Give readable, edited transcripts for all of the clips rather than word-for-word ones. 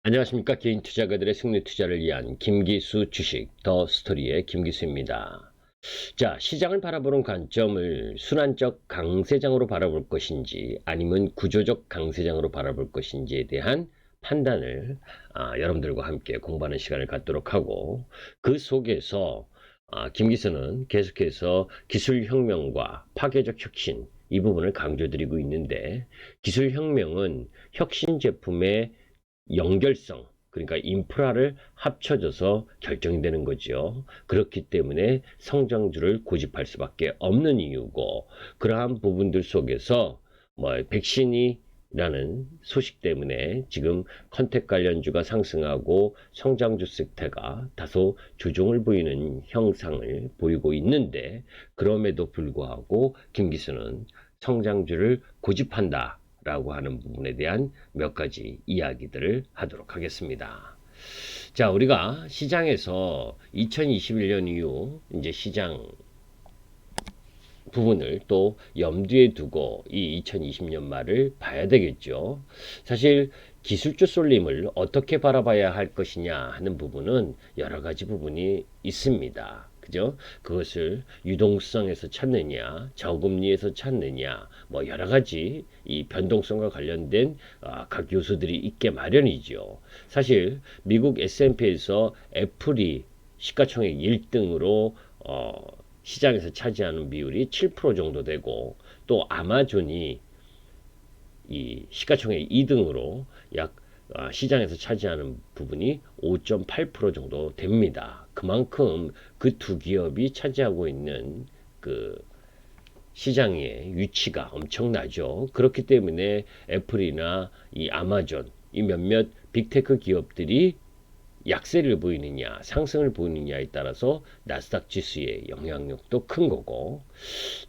안녕하십니까. 개인 투자가들의 승리 투자를 위한 김기수 주식 더 스토리의 김기수입니다. 자, 시장을 바라보는 관점을 순환적 강세장으로 바라볼 것인지 아니면 구조적 강세장으로 바라볼 것인지에 대한 판단을 여러분들과 함께 공부하는 시간을 갖도록 하고, 그 속에서 김기수는 계속해서 기술혁명과 파괴적 혁신, 이 부분을 강조드리고 있는데, 기술혁명은 혁신 제품의 연결성, 그러니까 인프라를 합쳐져서 결정이 되는 거죠. 그렇기 때문에 성장주를 고집할 수밖에 없는 이유고, 그러한 부분들 속에서 백신이 라는 소식 때문에 지금 컨택 관련주가 상승하고 성장주 섹터가 다소 조정을 보이는 형상을 보이고 있는데, 그럼에도 불구하고 김기수는 성장주를 고집한다 라고 하는 부분에 대한 몇 가지 이야기들을 하도록 하겠습니다. 자, 우리가 시장에서 2021년 이후 이제 시장 부분을 또 염두에 두고 이 2020년 말을 봐야 되겠죠. 사실 기술주 쏠림을 어떻게 바라봐야 할 것이냐 하는 부분은 여러 가지 부분이 있습니다. 그죠? 그것을 유동성에서 찾느냐, 저금리에서 찾느냐, 여러 가지 이 변동성과 관련된 각 요소들이 있게 마련이죠. 사실 미국 S&P에서 애플이 시가총액 1등으로 시장에서 차지하는 비율이 7% 정도 되고, 또 아마존이 이 시가총액 2등으로 약 시장에서 차지하는 부분이 5.8% 정도 됩니다. 그만큼 그 두 기업이 차지하고 있는 그 시장의 위치가 엄청나죠. 그렇기 때문에 애플이나 이 아마존, 이 몇몇 빅테크 기업들이 약세를 보이느냐 상승을 보이느냐에 따라서 나스닥 지수의 영향력도 큰 거고,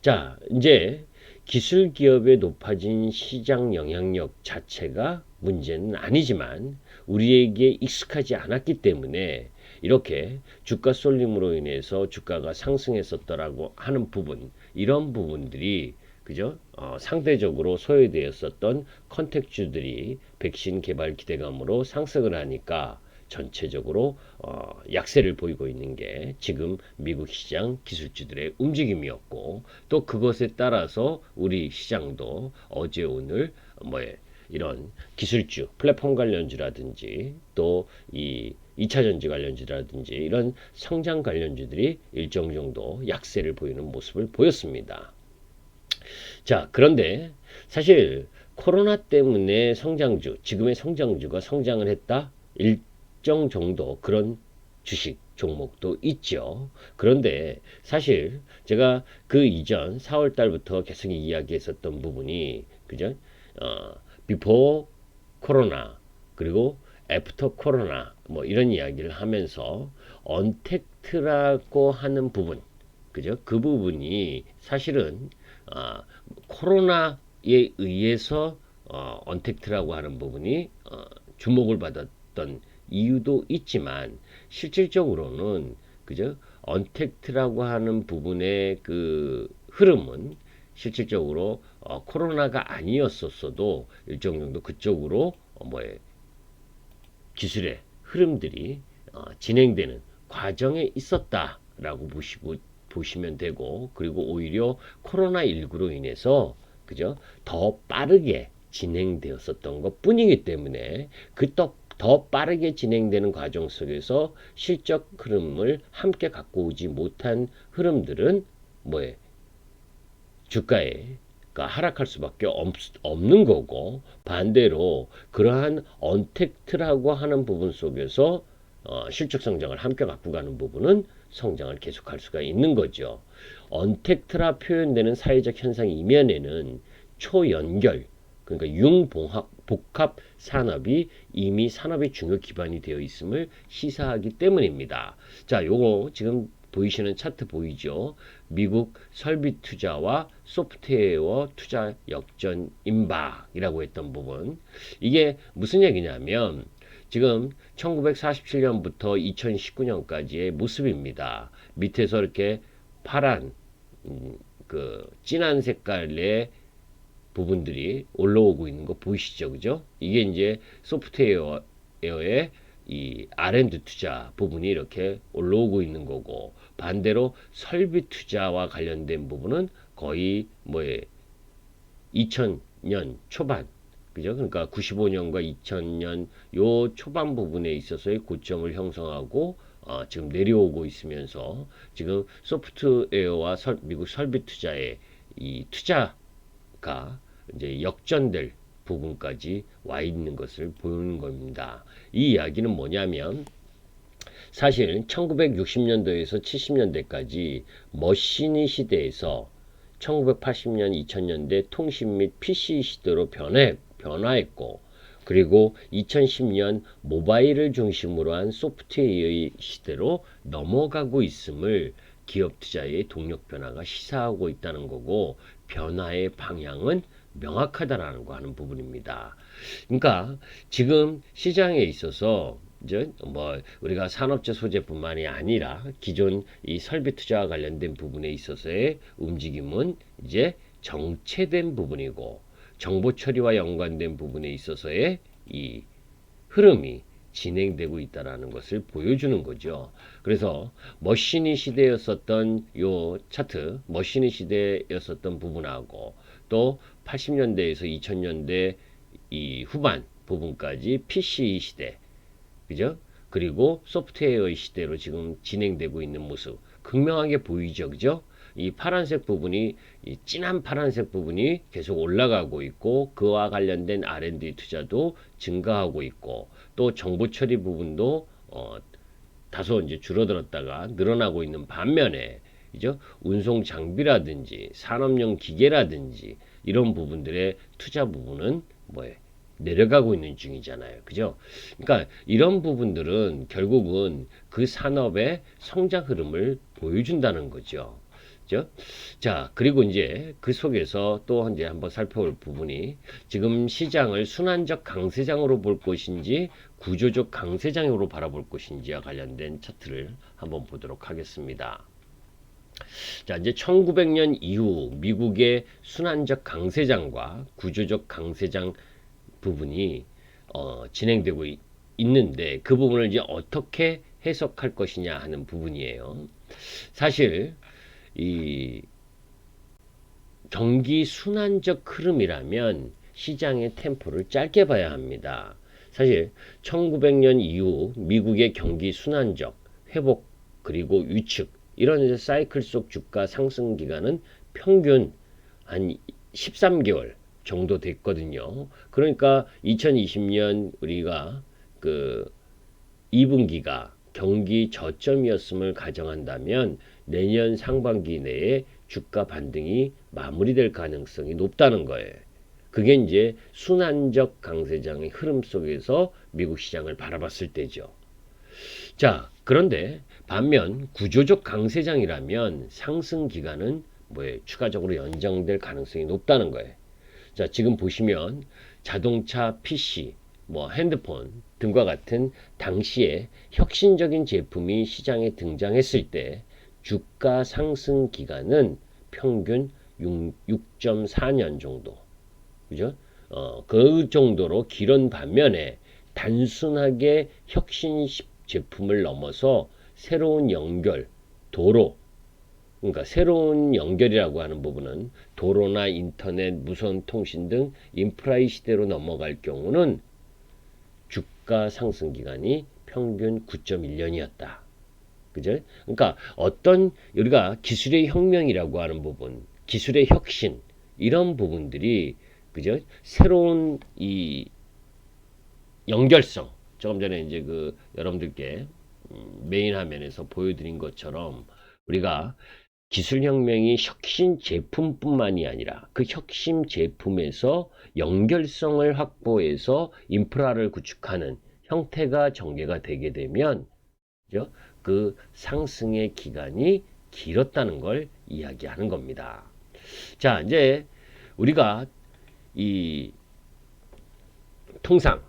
자, 이제 기술 기업의 높아진 시장 영향력 자체가 문제는 아니지만 우리에게 익숙하지 않았기 때문에 이렇게 주가 쏠림으로 인해서 주가가 상승했었더라고 하는 부분, 이런 부분들이 그죠? 상대적으로 소외되었었던 컨택주들이 백신 개발 기대감으로 상승을 하니까 전체적으로 약세를 보이고 있는 게 지금 미국 시장 기술주들의 움직임이었고, 또 그것에 따라서 우리 시장도 어제 오늘 이런 기술주, 플랫폼 관련주라든지 또 이 2차 전지 관련주라든지 이런 성장 관련주들이 일정 정도 약세를 보이는 모습을 보였습니다. 자, 그런데 사실 코로나 때문에 성장주, 지금의 성장주가 성장을 했다? 일정 정도 그런 주식 종목도 있죠. 그런데 사실 제가 그 이전 4월 달부터 계속 이야기했었던 부분이 그죠? 비포 코로나 그리고 애프터 코로나 이런 이야기를 하면서 언택트라고 하는 부분, 그죠? 그 부분이 사실은 코로나에 의해서 언택트라고 하는 부분이 주목을 받았던 이유도 있지만, 실질적으로는 그죠? 언택트라고 하는 부분의 그 흐름은 실질적으로 코로나가 아니었었어도 일정 정도 그쪽으로 기술의 흐름들이 진행되는 과정에 있었다라고 보시면 되고, 그리고 오히려 코로나19로 인해서 그죠? 더 빠르게 진행되었었던 것 뿐이기 때문에 더 빠르게 진행되는 과정 속에서 실적 흐름을 함께 갖고 오지 못한 흐름들은 뭐에 주가에 하락할 수밖에 없는 거고, 반대로 그러한 언택트라고 하는 부분 속에서 실적 성장을 함께 갖고 가는 부분은 성장을 계속할 수가 있는 거죠. 언택트라 표현되는 사회적 현상 이면에는 초연결, 그러니까 융복합 산업이 이미 산업의 중요 기반이 되어 있음을 시사하기 때문입니다. 자, 요거 지금 보이시는 차트 보이죠? 미국 설비 투자와 소프트웨어 투자 역전 임박이라고 했던 부분. 이게 무슨 얘기냐면 지금 1947년부터 2019년까지의 모습입니다. 밑에서 이렇게 파란 그 진한 색깔의 부분들이 올라오고 있는 거 보이시죠? 그죠? 이게 이제 소프트웨어 소프트웨어의 이 R&D 투자 부분이 이렇게 올라오고 있는 거고, 반대로 설비 투자와 관련된 부분은 거의 2000년 초반, 그죠? 그러니까 95년과 2000년 요 초반 부분에 있어서의 고점을 형성하고 지금 내려오고 있으면서 지금 소프트웨어와 미국 설비 투자의 이 투자가 이제 역전될 부분까지 와 있는 것을 보이는 겁니다. 이 이야기는 뭐냐면, 사실 1960년도에서 70년대까지 머신의 시대에서 1980년, 2000년대 통신 및 PC 시대로 변화했고, 그리고 2010년 모바일을 중심으로 한 소프트웨어의 시대로 넘어가고 있음을 기업 투자의 동력 변화가 시사하고 있다는 거고, 변화의 방향은 명확하다라는 거 하는 부분입니다. 그러니까 지금 시장에 있어서 이제 우리가 산업재 소재뿐만이 아니라 기존 이 설비 투자와 관련된 부분에 있어서의 움직임은 이제 정체된 부분이고, 정보 처리와 연관된 부분에 있어서의 이 흐름이 진행되고 있다라는 것을 보여주는 거죠. 그래서 머신의 시대였었던 요 차트, 머신의 시대였었던 부분하고 또 80년대에서 2000년대 이 후반 부분까지 PC 시대, 그죠? 그리고 소프트웨어의 시대로 지금 진행되고 있는 모습 극명하게 보이죠, 그죠? 이 파란색 부분이, 이 진한 파란색 부분이 계속 올라가고 있고, 그와 관련된 R&D 투자도 증가하고 있고, 또 정보 처리 부분도 다소 이제 줄어들었다가 늘어나고 있는 반면에, 이죠? 운송 장비라든지 산업용 기계라든지 이런 부분들의 투자 부분은 내려가고 있는 중이잖아요. 그죠? 그러니까 이런 부분들은 결국은 그 산업의 성장 흐름을 보여준다는 거죠. 그죠? 자, 그리고 이제 그 속에서 또 이제 한번 살펴볼 부분이, 지금 시장을 순환적 강세장으로 볼 것인지 구조적 강세장으로 바라볼 것인지와 관련된 차트를 한번 보도록 하겠습니다. 자, 이제 1900년 이후 미국의 순환적 강세장과 구조적 강세장 부분이 진행되고 있는데, 그 부분을 이제 어떻게 해석할 것이냐 하는 부분이에요. 사실 이 경기 순환적 흐름이라면 시장의 템포를 짧게 봐야 합니다. 사실 1900년 이후 미국의 경기 순환적 회복 그리고 위축, 이런 사이클 속 주가 상승 기간은 평균 한 13개월 정도 됐거든요. 그러니까 2020년 우리가 그 2분기가 경기 저점이었음을 가정한다면 내년 상반기 내에 주가 반등이 마무리될 가능성이 높다는 거예요. 그게 이제 순환적 강세장의 흐름 속에서 미국 시장을 바라봤을 때죠. 자, 그런데 반면 구조적 강세장이라면 상승 기간은 추가적으로 연장될 가능성이 높다는 거예요. 자, 지금 보시면 자동차, PC, 핸드폰 등과 같은 당시에 혁신적인 제품이 시장에 등장했을 때 주가 상승 기간은 평균 6.4년 정도, 그죠? 그 정도로 길은 반면에 단순하게 혁신 제품을 넘어서 새로운 연결, 도로, 그러니까 새로운 연결이라고 하는 부분은 도로나 인터넷, 무선 통신 등 인프라의 시대로 넘어갈 경우는 주가 상승 기간이 평균 9.1년이었다. 그죠? 그러니까 어떤 우리가 기술의 혁명이라고 하는 부분, 기술의 혁신, 이런 부분들이, 그죠? 새로운 이 연결성, 조금 전에 이제 그 여러분들께 메인 화면에서 보여드린 것처럼 우리가 기술혁명이 혁신 제품뿐만이 아니라 그 혁신 제품에서 연결성을 확보해서 인프라를 구축하는 형태가 전개가 되게 되면, 그죠? 그 상승의 기간이 길었다는 걸 이야기하는 겁니다. 자, 이제 우리가 이 통상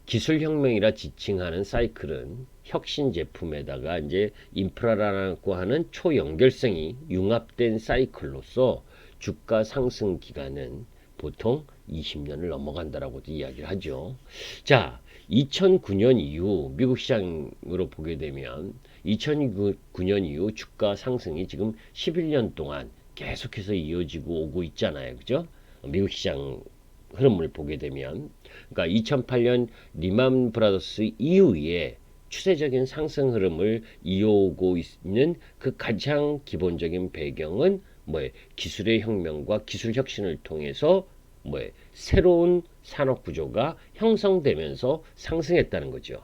기술혁명이라 지칭하는 사이클은 혁신 제품에다가 이제 인프라라고 하는 초연결성이 융합된 사이클로서 주가 상승 기간은 보통 20년을 넘어간다라고도 이야기를 하죠. 자, 2009년 이후 미국 시장으로 보게 되면 2009년 이후 주가 상승이 지금 11년 동안 계속해서 이어지고 오고 있잖아요. 그죠? 미국 시장 흐름을 보게 되면 그러니까 2008년 리만 브라더스 이후에 추세적인 상승 흐름을 이어오고 있는 그 가장 기본적인 배경은 기술의 혁명과 기술 혁신을 통해서 새로운 산업 구조가 형성되면서 상승했다는 거죠.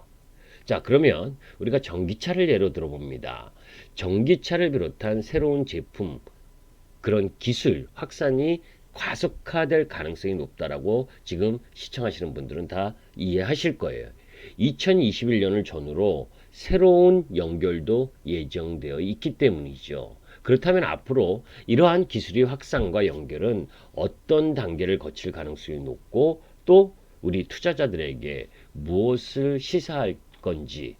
자, 그러면 우리가 전기차를 예로 들어봅니다. 전기차를 비롯한 새로운 제품, 그런 기술 확산이 과속화될 가능성이 높다라고 지금 시청하시는 분들은 다 이해하실 거예요. 2021년을 전후로 새로운 연결도 예정되어 있기 때문이죠. 그렇다면 앞으로 이러한 기술의 확산과 연결은 어떤 단계를 거칠 가능성이 높고 또 우리 투자자들에게 무엇을 시사할 건지,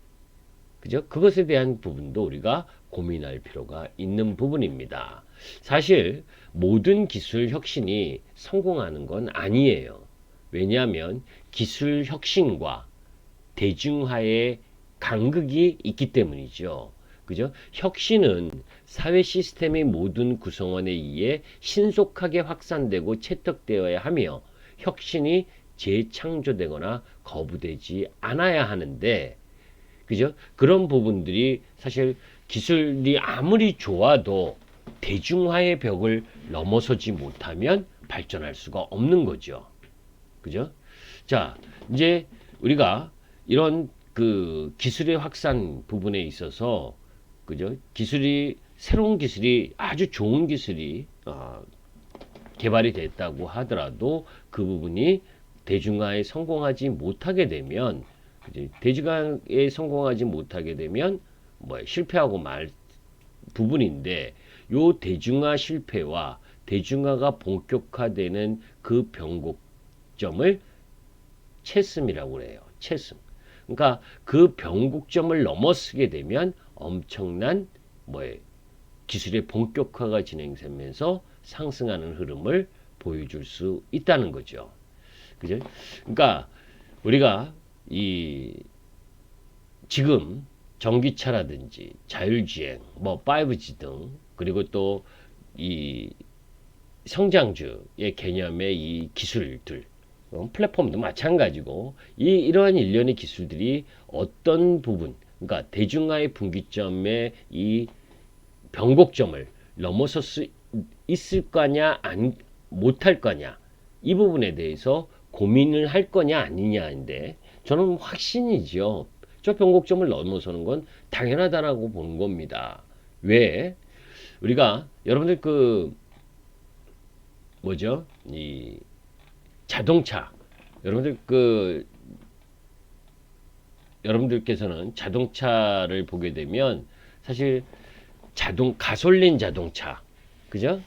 그죠? 그것에 대한 부분도 우리가 고민할 필요가 있는 부분입니다. 사실 모든 기술 혁신이 성공하는 건 아니에요. 왜냐하면 기술 혁신과 대중화의 간극이 있기 때문이죠. 그죠? 혁신은 사회 시스템의 모든 구성원에 의해 신속하게 확산되고 채택되어야 하며 혁신이 재창조되거나 거부되지 않아야 하는데, 그죠? 그런 부분들이 사실 기술이 아무리 좋아도 대중화의 벽을 넘어서지 못하면 발전할 수가 없는 거죠. 그죠? 자, 이제 우리가 이런 그 기술의 확산 부분에 있어서, 그죠? 새로운 기술이, 아주 좋은 기술이 개발이 됐다고 하더라도 그 부분이 대중화에 성공하지 못하게 되면, 대중화에 성공하지 못하게 되면 실패하고 말 부분인데, 요 대중화 실패와 대중화가 본격화되는 그 변곡점을 채슴이라고 해요. 채슴. 그러니까 그 변곡점을 넘어서게 되면 엄청난 기술의 본격화가 진행되면서 상승하는 흐름을 보여줄 수 있다는 거죠. 그죠? 그러니까 우리가 지금 전기차라든지 자율주행, 5G 등, 그리고 또 이 성장주의 개념의 이 기술들, 플랫폼도 마찬가지고, 이러한 일련의 기술들이 어떤 부분, 그러니까 대중화의 분기점의 이 변곡점을 넘어설 수 있을 거냐, 못할 거냐, 이 부분에 대해서 고민을 할 거냐 아니냐인데, 저는 확신이죠. 저 변곡점을 넘어서는 건 당연하다라고 보는 겁니다. 왜? 우리가 여러분들 이 자동차, 여러분들께서는 자동차를 보게 되면 사실 가솔린 자동차, 그죠?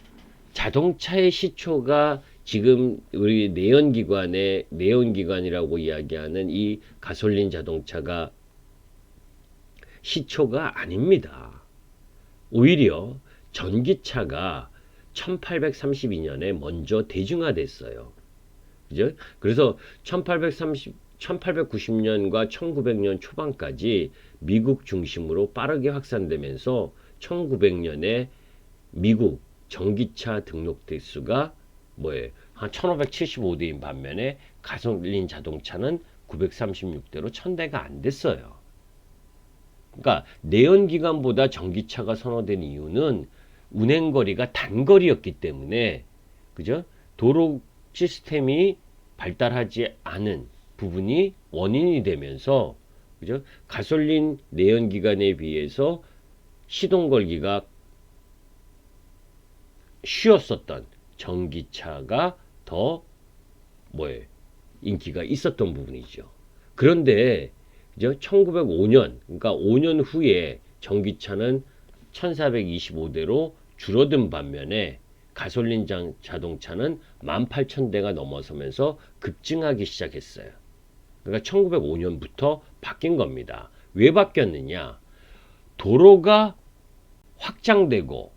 자동차의 시초가 지금 우리 내연기관이라고 이야기하는 이 가솔린 자동차가 시초가 아닙니다. 오히려 전기차가 1832년에 먼저 대중화됐어요. 그죠? 그래서 1890년과 1900년 초반까지 미국 중심으로 빠르게 확산되면서 1900년에 미국 전기차 등록 대수가 한 1575대인 반면에 가솔린 자동차는 936대로 1000대가 안 됐어요. 그러니까 내연기관보다 전기차가 선호된 이유는 운행거리가 단거리였기 때문에, 그죠? 도로 시스템이 발달하지 않은 부분이 원인이 되면서, 그죠? 가솔린 내연기관에 비해서 시동 걸기가 쉬웠었던 전기차가 더 인기가 있었던 부분이죠. 그런데 1905년, 그러니까 5년 후에 전기차는 1425대로 줄어든 반면에 가솔린 자동차는 18,000대가 넘어서면서 급증하기 시작했어요. 그러니까 1905년부터 바뀐 겁니다. 왜 바뀌었느냐? 도로가 확장되고,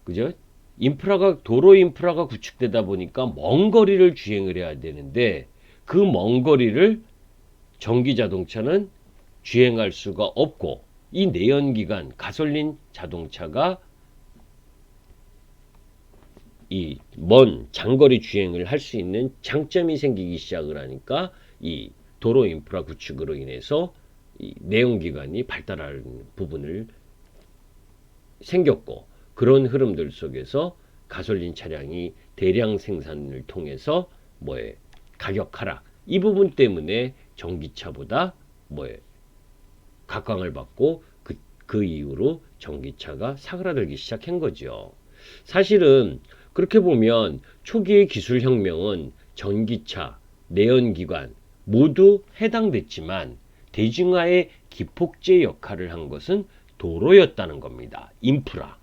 그죠? 도로 인프라가 구축되다 보니까 먼 거리를 주행을 해야 되는데, 그 먼 거리를 전기 자동차는 주행할 수가 없고, 이 내연기관 가솔린 자동차가 이 먼 장거리 주행을 할 수 있는 장점이 생기기 시작을 하니까 이 도로 인프라 구축으로 인해서 이 내연기관이 발달하는 부분을 생겼고, 그런 흐름들 속에서 가솔린 차량이 대량 생산을 통해서 뭐에 가격 하락, 이 부분 때문에 전기차보다 뭐에 각광을 받고 그 이후로 전기차가 사그라들기 시작한 거죠. 사실은 그렇게 보면 초기의 기술혁명은 전기차, 내연기관 모두 해당됐지만 대중화의 기폭제 역할을 한 것은 도로였다는 겁니다. 인프라.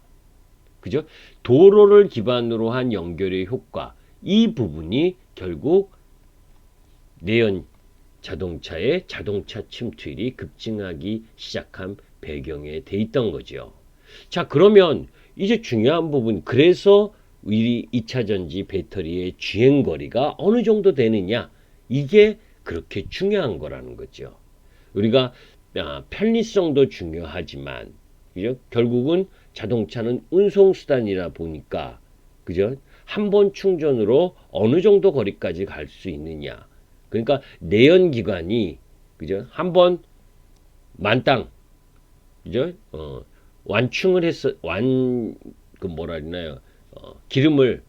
그죠? 도로를 기반으로 한 연결의 효과, 이 부분이 결국 내연 자동차의 자동차 침투율이 급증하기 시작한 배경에 돼 있던 거죠. 자, 그러면 이제 중요한 부분, 그래서 우리 2차전지 배터리의 주행거리가 어느 정도 되느냐, 이게 그렇게 중요한 거라는 거죠. 우리가 편리성도 중요하지만, 그죠? 결국은 자동차는 운송수단이라 보니까, 그죠? 한 번 충전으로 어느 정도 거리까지 갈 수 있느냐. 그러니까 내연기관이, 그죠? 한 번 만땅, 그죠? 완충을 했어, 그 뭐라 그러나요? 기름을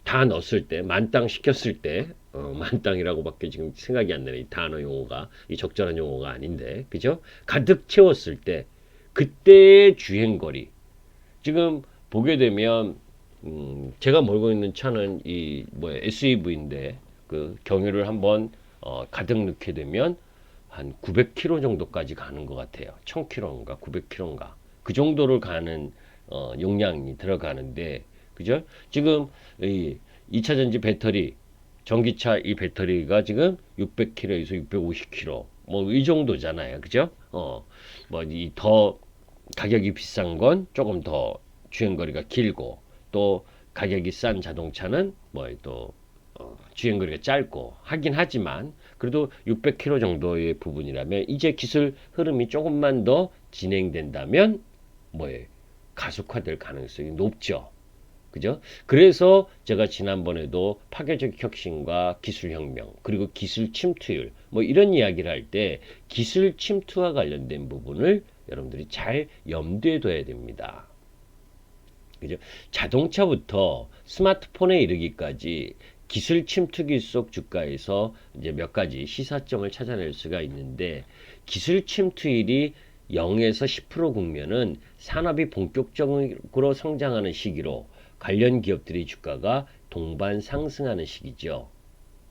다 넣었을 때, 만땅 시켰을 때, 만땅이라고밖에 지금 생각이 안 나네. 이 단어 용어가, 이 적절한 용어가 아닌데, 그죠? 가득 채웠을 때, 그때의 주행거리. 지금 보게 되면, 제가 몰고 있는 차는 이 SUV인데, 그 경유를 한번 가득 넣게 되면 한 900km 정도까지 가는 것 같아요. 1000km인가 900km인가 그 정도를 가는 용량이 들어가는데, 그죠? 지금 이 2차전지 배터리, 전기차 이 배터리가 지금 600km에서 650km 뭐 이 정도잖아요. 그죠? 뭐 이 더 가격이 비싼 건 조금 더 주행거리가 길고, 또 가격이 싼 자동차는 뭐 또 주행거리가 짧고 하긴 하지만, 그래도 600km 정도의 부분이라면 이제 기술 흐름이 조금만 더 진행된다면 뭐에 가속화될 가능성이 높죠. 그죠? 그래서 제가 지난번에도 파괴적 혁신과 기술혁명, 그리고 기술 침투율, 뭐 이런 이야기를 할 때 기술 침투와 관련된 부분을 여러분들이 잘 염두에 둬야 됩니다. 그죠? 자동차부터 스마트폰에 이르기까지 기술 침투기 속 주가에서 이제 몇 가지 시사점을 찾아낼 수가 있는데, 기술 침투율이 0에서 10% 국면은 산업이 본격적으로 성장하는 시기로 관련 기업들의 주가가 동반 상승하는 시기죠.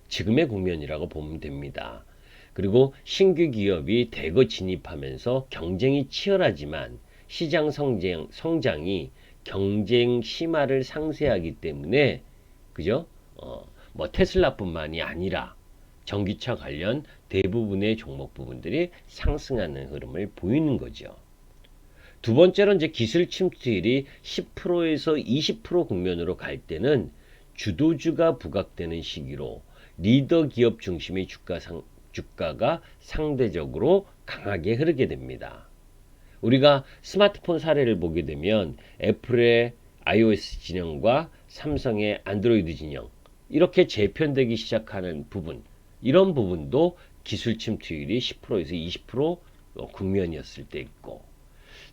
지금의 국면이라고 보면 됩니다. 그리고 신규 기업이 대거 진입하면서 경쟁이 치열하지만 시장 성장이 경쟁 심화를 상쇄하기 때문에, 그죠? 뭐 테슬라뿐만이 아니라 전기차 관련 대부분의 종목 부분들이 상승하는 흐름을 보이는 거죠. 두 번째로 이제 기술 침투율이 10%에서 20% 국면으로 갈 때는 주도주가 부각되는 시기로 리더 기업 중심의 주가가 상대적으로 강하게 흐르게 됩니다. 우리가 스마트폰 사례를 보게 되면 애플의 iOS 진영과 삼성의 안드로이드 진영, 이렇게 재편되기 시작하는 부분, 이런 부분도 기술 침투율이 10%에서 20% 국면이었을 때 있고,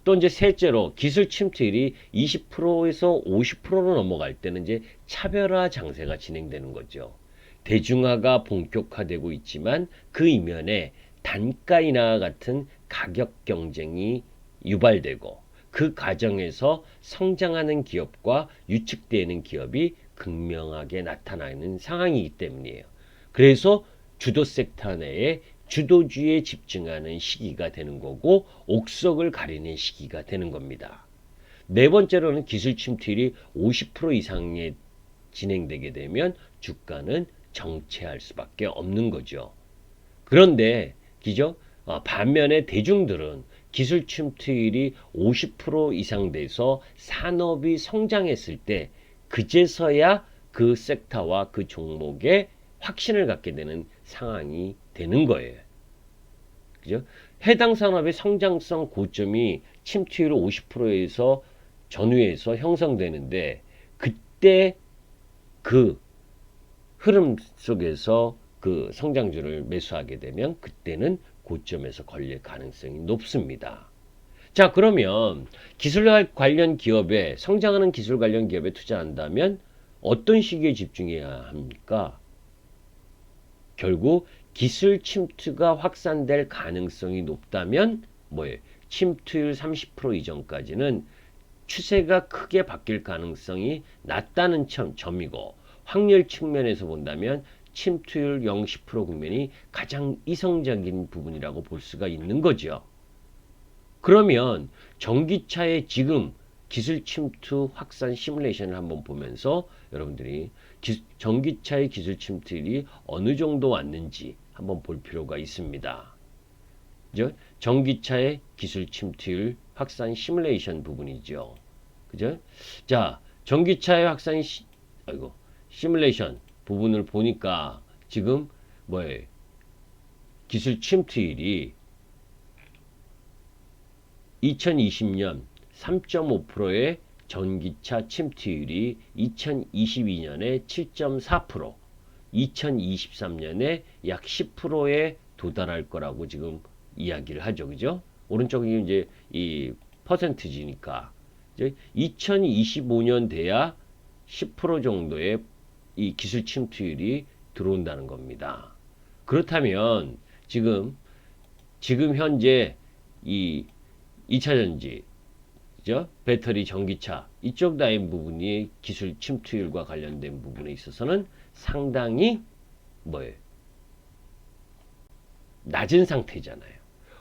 또 이제 셋째로 기술 침투율이 20%에서 50%로 넘어갈 때는 이제 차별화 장세가 진행되는 거죠. 대중화가 본격화되고 있지만 그 이면에 단가 인하 같은 가격 경쟁이 유발되고, 그 과정에서 성장하는 기업과 유축되는 기업이 극명하게 나타나는 상황이기 때문이에요. 그래서 주도 섹터 내에 주도주에 집중하는 시기가 되는 거고, 옥석을 가리는 시기가 되는 겁니다. 네 번째로는 기술 침투율이 50% 이상에 진행되게 되면 주가는 정체할 수밖에 없는 거죠. 그런데 그죠? 반면에 대중들은 기술 침투율이 50% 이상 돼서 산업이 성장했을 때 그제서야 그 섹터와 그 종목에 확신을 갖게 되는 상황이 되는 거예요. 그죠? 해당 산업의 성장성 고점이 침투율 50%에서 전후에서 형성되는데, 그때 그 흐름 속에서 그 성장주를 매수하게 되면 그때는 고점에서 걸릴 가능성이 높습니다. 자, 그러면 기술 관련 기업에, 성장하는 기술 관련 기업에 투자한다면 어떤 시기에 집중해야 합니까? 결국 기술 침투가 확산될 가능성이 높다면 뭐예요? 침투율 30% 이전까지는 추세가 크게 바뀔 가능성이 낮다는 점이고, 확률 측면에서 본다면 침투율 0, 10% 국면이 가장 이성적인 부분이라고 볼 수가 있는 거죠. 그러면 전기차의 지금 기술 침투 확산 시뮬레이션을 한번 보면서 여러분들이 전기차의 기술 침투율이 어느 정도 왔는지 한번 볼 필요가 있습니다. 그죠? 전기차의 기술 침투율 확산 시뮬레이션 부분이죠. 그죠? 자, 전기차의 확산 시뮬레이션 부분을 보니까 지금 뭐예요? 기술 침투율이 2020년 3.5%의 전기차 침투율이 2022년에 7.4%, 2023년에 약 10%에 도달할 거라고 지금 이야기를 하죠. 그죠? 오른쪽이 이제 이 퍼센트지니까 2025년 돼야 10% 정도의 이 기술 침투율이 들어온다는 겁니다. 그렇다면 지금 현재 이 2차전지, 그죠? 배터리, 전기차 이쪽 라인 부분이 기술 침투율과 관련된 부분에 있어서는 상당히 뭐예요? 낮은 상태잖아요.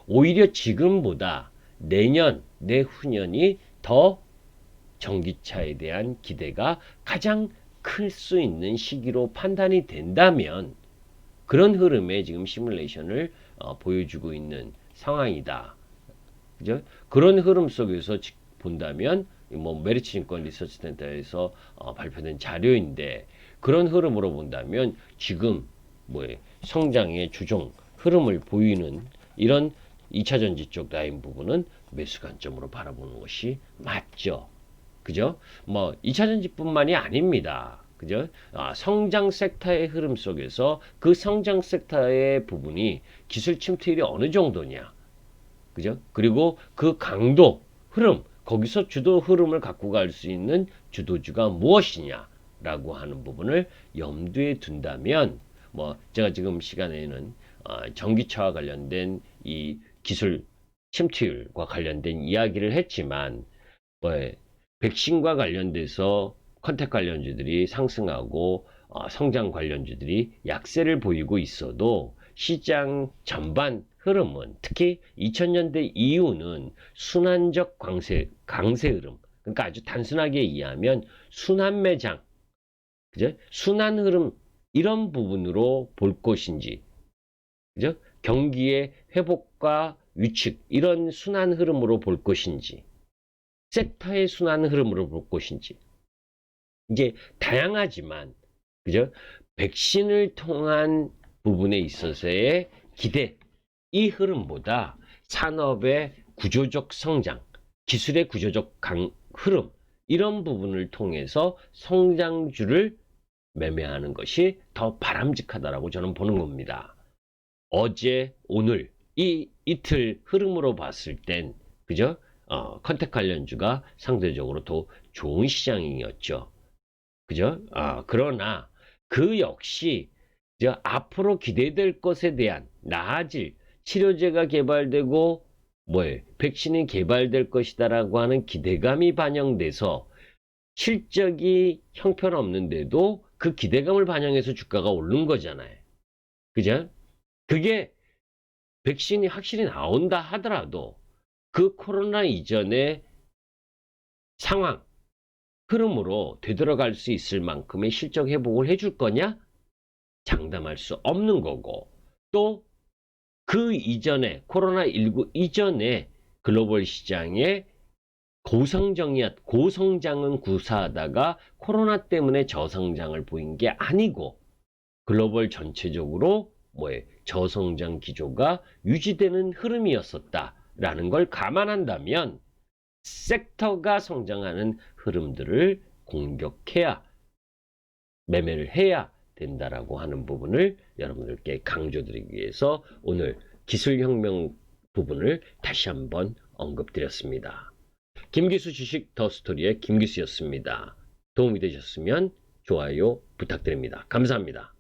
오히려 지금보다 내년, 내후년이 더 전기차에 대한 기대가 가장 클 수 있는 시기로 판단이 된다면 그런 흐름에 지금 시뮬레이션을 보여주고 있는 상황이다. 그죠? 그런 흐름 속에서 본다면 뭐 메리츠증권 리서치 센터에서 발표된 자료인데, 그런 흐름으로 본다면 지금 뭐에 성장의 주종 흐름을 보이는 이런 2차전지 쪽 라인 부분은 매수 관점으로 바라보는 것이 맞죠. 그죠? 뭐 2차전지뿐만이 아닙니다. 그죠? 성장 섹터의 흐름 속에서 그 성장 섹터의 부분이 기술 침투율이 어느 정도냐, 그죠? 그리고 그 강도, 흐름, 거기서 주도 흐름을 갖고 갈 수 있는 주도주가 무엇이냐라고 하는 부분을 염두에 둔다면, 뭐 제가 지금 시간에는 전기차와 관련된 이 기술 침투율과 관련된 이야기를 했지만, 뭐 백신과 관련돼서 컨택 관련주들이 상승하고 성장 관련주들이 약세를 보이고 있어도 시장 전반 흐름은 특히 2000년대 이후는 순환적 강세 흐름, 그러니까 아주 단순하게 이해하면 순환 매장, 그죠? 순환 흐름, 이런 부분으로 볼 것인지, 그죠? 경기의 회복과 위축, 이런 순환 흐름으로 볼 것인지, 섹터의 순환 흐름으로 볼 것인지, 이제 다양하지만, 그죠? 백신을 통한 부분에 있어서의 기대, 이 흐름보다 산업의 구조적 성장, 기술의 구조적 흐름, 이런 부분을 통해서 성장주를 매매하는 것이 더 바람직하다라고 저는 보는 겁니다. 어제, 오늘 이 이틀 흐름으로 봤을 땐, 그죠? 컨택 관련주가 상대적으로 더 좋은 시장이었죠. 그죠? 그러나 그 역시 앞으로 기대될 것에 대한 나아질 치료제가 개발되고 백신이 개발될 것이다라고 하는 기대감이 반영돼서 실적이 형편없는데도 그 기대감을 반영해서 주가가 오른 거잖아요. 그죠? 그게 백신이 확실히 나온다 하더라도 그 코로나 이전의 상황, 흐름으로 되돌아갈 수 있을 만큼의 실적 회복을 해줄 거냐? 장담할 수 없는 거고, 또 그 이전에 코로나19 이전에 글로벌 시장의 고성장은 구사하다가 코로나 때문에 저성장을 보인 게 아니고 글로벌 전체적으로 저성장 기조가 유지되는 흐름이었었다라는 걸 감안한다면 섹터가 성장하는 흐름들을 공격해야 매매를 해야 된다라고 하는 부분을 여러분들께 강조드리기 위해서 오늘 기술혁명 부분을 다시 한번 언급드렸습니다. 김기수 주식 더 스토리의 김기수였습니다. 도움이 되셨으면 좋아요 부탁드립니다. 감사합니다.